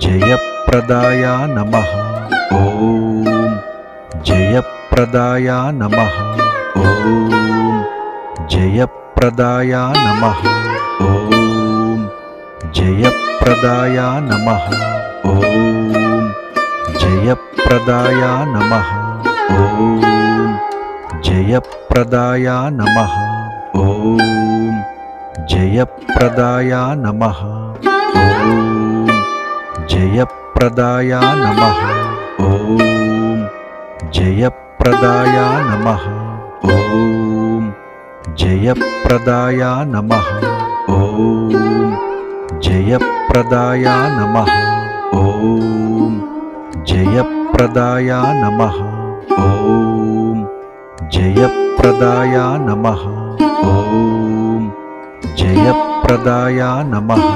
जयप्रदाय नमः। ॐ जयप्रदाय नमः। ॐ जयप्रदाय नमः। ॐ जयप्रदाय नमः। ॐ जयप्रदाय नमः। ॐ जयप्रदाय नमः। ॐ जयप्रदाय नमः। ॐ जयप्रदाय नमः। ॐ जयप्रदाय नमः। ॐ जयप्रदाय नमः। ॐ जयप्रदाय नमः। ॐ जयप्रदाय नमः। ॐ जयप्रदाय नमः। ॐ जयप्रदाय नमः।